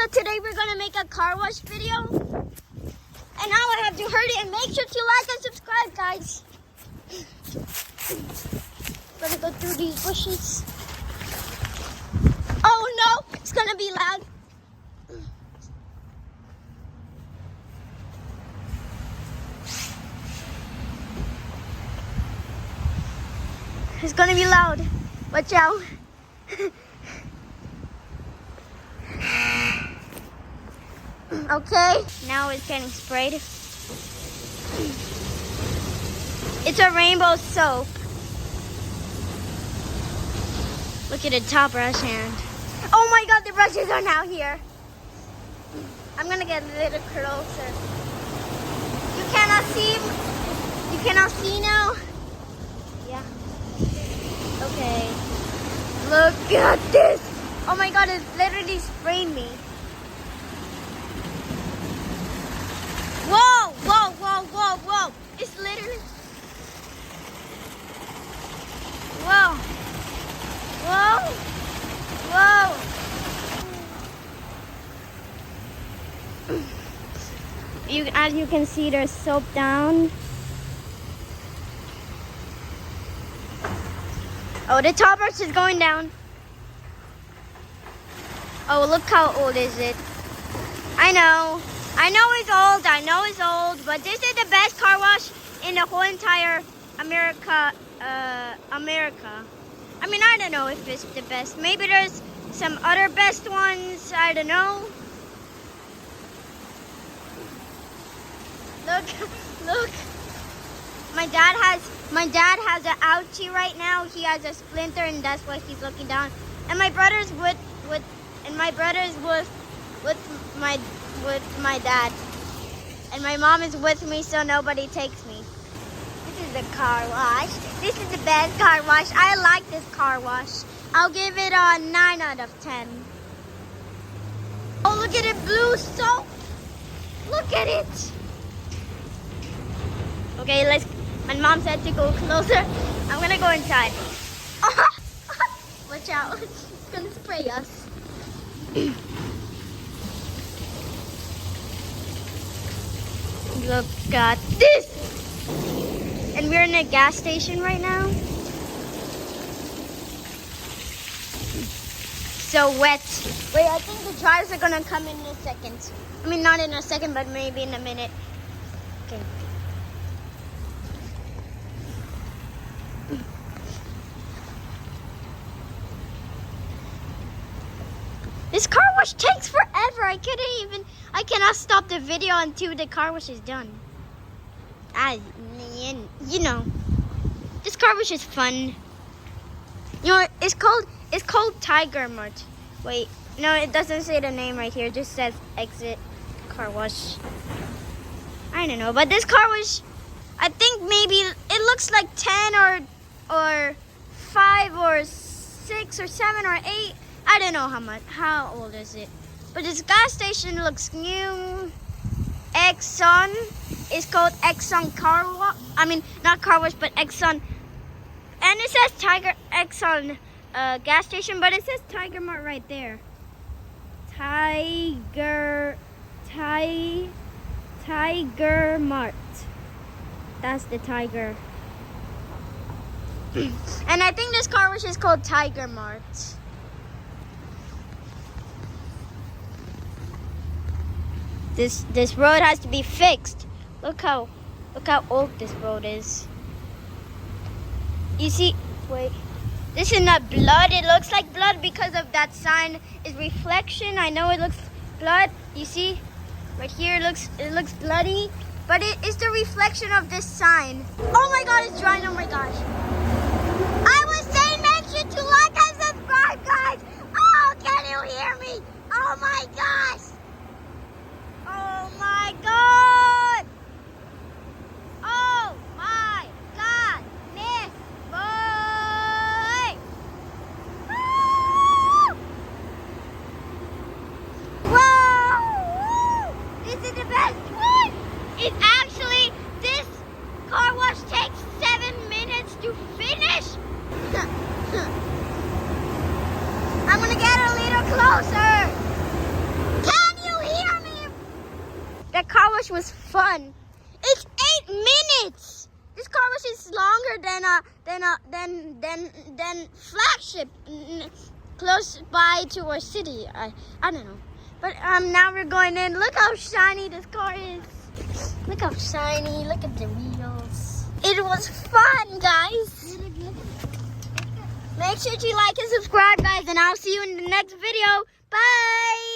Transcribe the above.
So today we're gonna make a car wash video. And now I have to hurry and make sure to like and subscribe, guys. Gonna go through these bushes. Oh no, it's gonna be loud. It's gonna be loud. Watch out. Okay, now it's getting sprayed. It's a rainbow soap. Look at the top brush hand. Oh my god, the brushes are now here. I'm gonna get a little closer. You cannot see? You cannot see now? Yeah. Okay. Look at this. Oh my god, it literally sprayed me. Whoa, whoa, whoa, whoa, whoa. It's literally... Whoa. Whoa. Whoa. As you can see, there's soap down. Oh, the top brush is going down. Oh, look how old is it. I know it's old, but this is the best car wash in the whole entire America. I mean, I don't know if it's the best. Maybe there's some other best ones. I don't know. Look. My dad has an ouchie right now. He has a splinter, and that's why he's looking down. And my brother's with my dad. And my mom is with me, so nobody takes me. This is the car wash. This is the best car wash. I like this car wash. I'll give it a 9 out of 10. Oh, look at it, blue soap. Look at it. Okay, my mom said to go closer. I'm gonna go inside. Watch out. It's gonna spray us. Look at this! And we're in a gas station right now. So wet. Wait, I think the drivers are gonna come in a second. I mean, not in a second, but maybe in a minute. Okay. This car wash takes forever. I cannot stop the video until the car wash is done. You know, this car wash is fun. You know, it's called Tiger Mart. Wait, no, it doesn't say the name right here. It just says exit car wash. I don't know, but this car wash, I think maybe it looks like 10 or 5 or 6 or 7 or 8. I don't know how old is it. But this gas station looks new. Exxon. It's called Exxon Car Wash. I mean, not car wash, but Exxon. And it says Exxon gas station, but it says Tiger Mart right there. Tiger Mart. That's the tiger. And I think this car wash is called Tiger Mart. This road has to be fixed. Look how old this road is. You see, wait. This is not blood. It looks like blood because of that sign is reflection. I know it looks blood. You see, right here it looks bloody, but it is the reflection of this sign. Oh my god, it's drying. Oh my gosh. I was saying make sure to like and subscribe, guys. Oh, can you hear me? Oh my gosh. Oh my god! Oh my god! Miss boy! Woo! Whoa! This is the best one! It's actually, this car wash takes 7 minutes to wash was fun. It's 8 minutes. This car wash is longer than flagship close by to our city. I don't know. But now we're going in. Look how shiny this car is. Look how shiny. Look at the wheels. It was fun, guys. Make sure to like and subscribe, guys, and I'll see you in the next video. Bye.